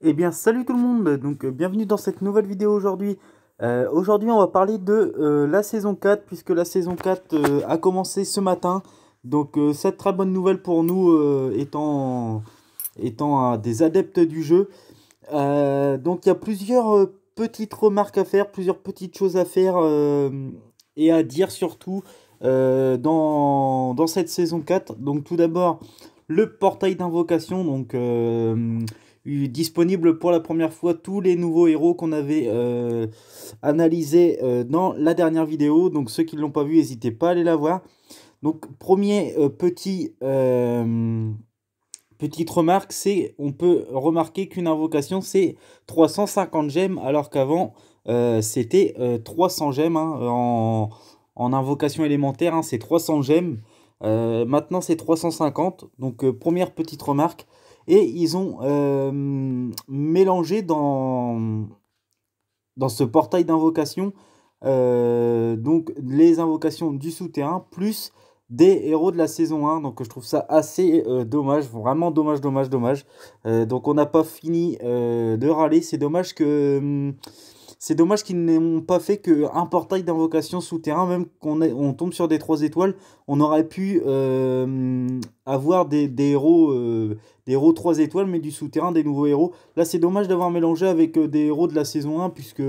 Eh bien, salut tout le monde! Donc, bienvenue dans cette nouvelle vidéo aujourd'hui. Aujourd'hui, on va parler de la saison 4, puisque la saison 4 a commencé ce matin. Donc, c'est très bonne nouvelle pour nous, étant des adeptes du jeu. Donc, il y a plusieurs petites remarques à faire, plusieurs petites choses à faire et à dire surtout dans cette saison 4. Donc, tout d'abord, le portail d'invocation. Donc, disponible pour la première fois tous les nouveaux héros qu'on avait analysés dans la dernière vidéo. Donc, ceux qui ne l'ont pas vu, n'hésitez pas à aller la voir. Donc, premier petite remarque, c'est on peut remarquer qu'une invocation c'est 350 gemmes alors qu'avant c'était 300 gemmes hein, en invocation élémentaire, hein, c'est 300 gemmes. Maintenant c'est 350. Donc première petite remarque. Et ils ont mélangé dans ce portail d'invocation donc les invocations du souterrain plus des héros de la saison 1. Donc je trouve ça assez dommage, vraiment dommage, dommage, dommage. Donc on n'a pas fini de râler. C'est dommage qu'ils n'ont pas fait qu'un portail d'invocation souterrain, même on tombe sur des 3 étoiles, on aurait pu avoir des héros 3 étoiles, mais du souterrain, des nouveaux héros. Là, c'est dommage d'avoir mélangé avec des héros de la saison 1, puisque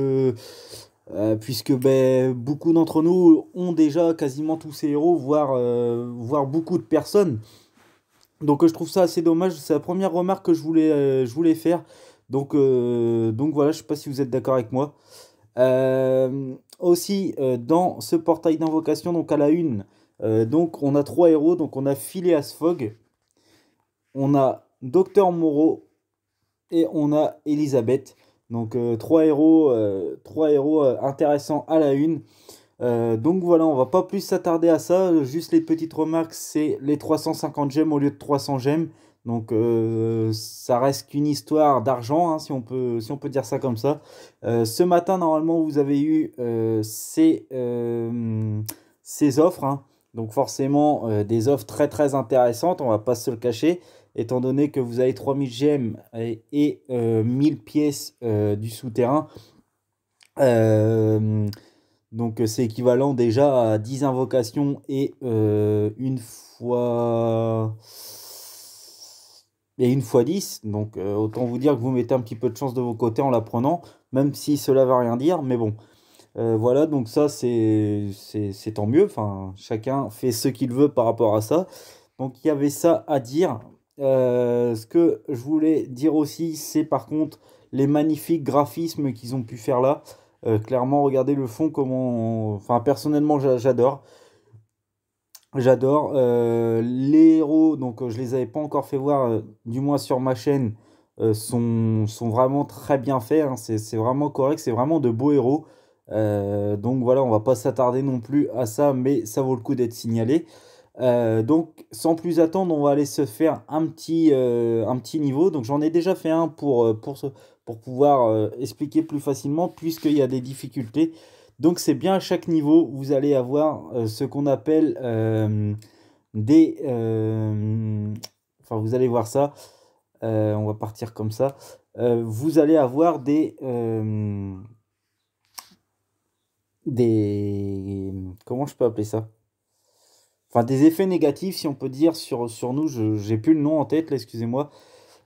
ben, beaucoup d'entre nous ont déjà quasiment tous ces héros, voire beaucoup de personnes. Donc je trouve ça assez dommage. C'est la première remarque que je voulais faire. Donc voilà, je sais pas si vous êtes d'accord avec moi. Aussi, dans ce portail d'invocation, donc à la une, donc on a 3 héros. Donc on a Phileas Fogg, on a Docteur Moreau et on a Elisabeth. Donc 3 héros intéressants à la une. Donc voilà, on va pas plus s'attarder à ça. Juste les petites remarques, c'est les 350 gemmes au lieu de 300 gemmes. Donc ça reste qu'une histoire d'argent, hein, si on peut dire ça comme ça. Ce matin, normalement, vous avez eu ces offres, hein. Donc forcément, des offres très très intéressantes, on va pas se le cacher, étant donné que vous avez 3000 gemmes et 1000 pièces du souterrain. Euh, donc c'est équivalent déjà à 10 invocations et une fois 10. Donc autant vous dire que vous mettez un petit peu de chance de vos côtés en la prenant, même si cela va rien dire. Mais bon, voilà, donc ça c'est tant mieux. Enfin, chacun fait ce qu'il veut par rapport à ça. Donc il y avait ça à dire. Ce que je voulais dire aussi, c'est par contre les magnifiques graphismes qu'ils ont pu faire là. Clairement, regardez le fond, enfin, personnellement, j'adore. J'adore. Les héros, donc je les avais pas encore fait voir, du moins sur ma chaîne, sont vraiment très bien faits, hein. C'est vraiment correct, c'est vraiment de beaux héros. Donc voilà, on va pas s'attarder non plus à ça, mais ça vaut le coup d'être signalé. Donc sans plus attendre, on va aller se faire un petit niveau. Donc j'en ai déjà fait un pour pouvoir expliquer plus facilement, puisqu'il y a des difficultés. Donc c'est bien à chaque niveau, vous allez avoir ce qu'on appelle enfin, vous allez voir ça. On va partir comme ça. Vous allez avoir des... Comment je peux appeler ça? Enfin, des effets négatifs, si on peut dire, sur nous. J'ai plus le nom en tête, là, excusez-moi.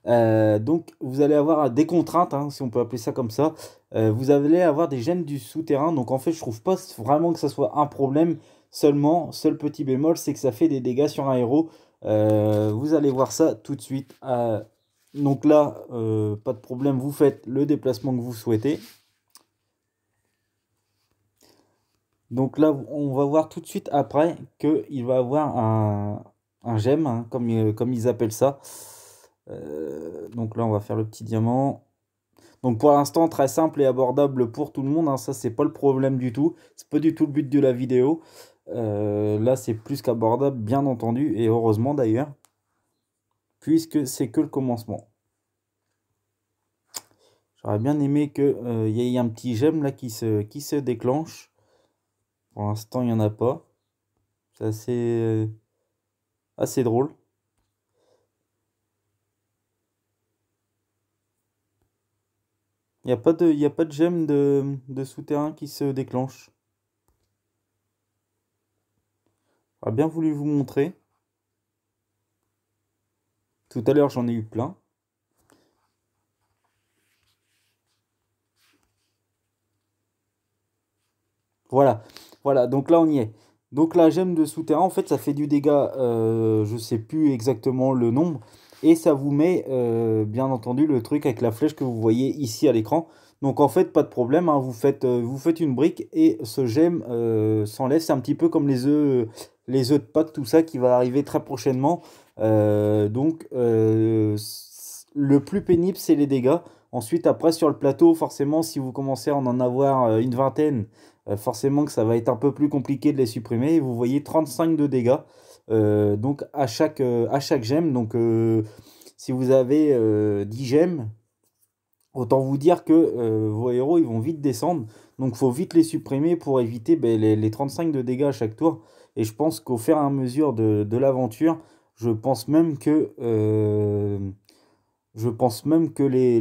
Donc, vous allez avoir des contraintes, hein, si on peut appeler ça comme ça. Vous allez avoir des gemmes du souterrain. Donc, en fait, je trouve pas vraiment que ça soit un problème. Seul petit bémol, c'est que ça fait des dégâts sur un héros. Vous allez voir ça tout de suite. Donc là, pas de problème, vous faites le déplacement que vous souhaitez. Donc là, on va voir tout de suite après qu'il va avoir un gemme, hein, comme ils appellent ça. Donc là, on va faire le petit diamant. Donc pour l'instant, très simple et abordable pour tout le monde, hein. Ça, c'est pas le problème du tout. C'est pas du tout le but de la vidéo. Là, c'est plus qu'abordable, bien entendu, et heureusement d'ailleurs, puisque c'est que le commencement. J'aurais bien aimé qu'il y ait un petit gemme là qui se déclenche. Pour l'instant, il n'y en a pas. C'est assez drôle. Y a pas de gemme de souterrain qui se déclenche. J'aurais bien voulu vous montrer. Tout à l'heure, j'en ai eu plein. Voilà, voilà, donc là on y est. Donc la gemme de souterrain, en fait, ça fait du dégât, je sais plus exactement le nombre, et ça vous met, bien entendu, le truc avec la flèche que vous voyez ici à l'écran. Donc en fait, pas de problème, hein, vous faites une brique et ce gemme s'enlève. C'est un petit peu comme les œufs de Pâques, tout ça qui va arriver très prochainement. Le plus pénible, c'est les dégâts. Ensuite, après, sur le plateau, forcément, si vous commencez à en avoir une vingtaine, forcément que ça va être un peu plus compliqué de les supprimer. Et vous voyez 35 de dégâts donc à chaque gemme. Donc si vous avez 10 gemmes, autant vous dire que vos héros ils vont vite descendre. Donc il faut vite les supprimer pour éviter ben, les 35 de dégâts à chaque tour. Et je pense qu'au fur et à mesure de l'aventure, je pense même que,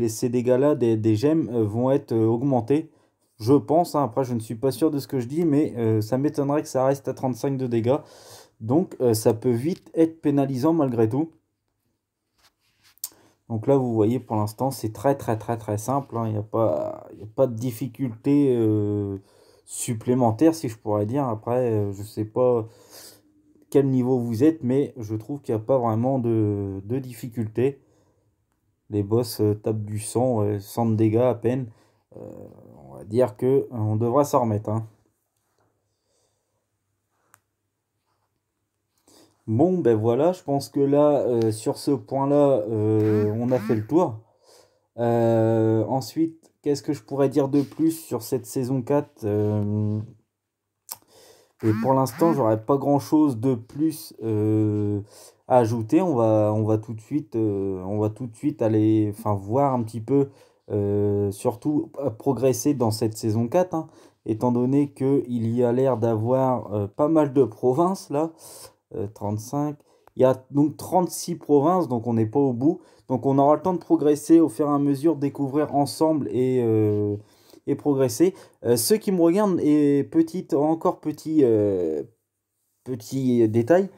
ces dégâts-là des gemmes vont être augmentés. Je pense, hein, après je ne suis pas sûr de ce que je dis, mais ça m'étonnerait que ça reste à 35 de dégâts. Donc ça peut vite être pénalisant malgré tout. Donc là vous voyez pour l'instant c'est très très très très simple, hein. Il n'y a pas de difficulté supplémentaire si je pourrais dire. Après je ne sais pas quel niveau vous êtes, mais je trouve qu'il n'y a pas vraiment de difficulté. Les boss tapent du sang, 100 de dégâts à peine. Euh, on va dire que on devra s'en remettre, hein. Bon, ben voilà, je pense que là, sur ce point-là, on a fait le tour. Ensuite, qu'est-ce que je pourrais dire de plus sur cette saison 4? Et pour l'instant, j'aurais pas grand-chose de plus à ajouter. On va tout de suite aller, enfin, voir un petit peu, surtout progresser dans cette saison 4, hein, étant donné qu'il y a l'air d'avoir pas mal de provinces là. 35. Il y a donc 36 provinces, donc on n'est pas au bout. Donc on aura le temps de progresser au fur et à mesure, découvrir ensemble et progresser. Ceux qui me regardent, et petit détail,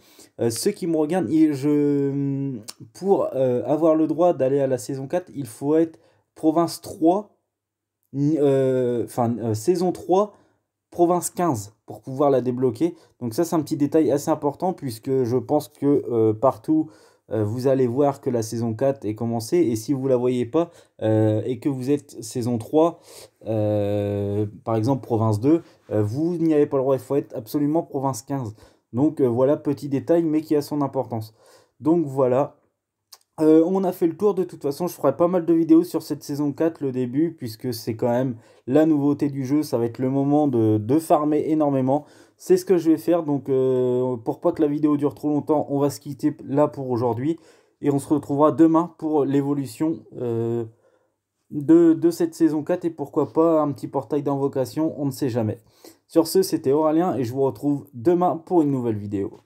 ceux qui me regardent, pour avoir le droit d'aller à la saison 4, il faut être province 3, saison 3 province 15 pour pouvoir la débloquer. Donc ça, c'est un petit détail assez important puisque je pense que partout, vous allez voir que la saison 4 est commencée. Et si vous ne la voyez pas et que vous êtes saison 3, par exemple province 2, vous n'y avez pas le droit. Il faut être absolument province 15. Donc voilà, petit détail, mais qui a son importance. Donc voilà. On a fait le tour. De toute façon, je ferai pas mal de vidéos sur cette saison 4, le début, puisque c'est quand même la nouveauté du jeu. Ça va être le moment de farmer énormément. C'est ce que je vais faire. Donc, pour pas que la vidéo dure trop longtemps, on va se quitter là pour aujourd'hui. Et on se retrouvera demain pour l'évolution de cette saison 4. Et pourquoi pas un petit portail d'invocation, on ne sait jamais. Sur ce, c'était Aurélien et je vous retrouve demain pour une nouvelle vidéo.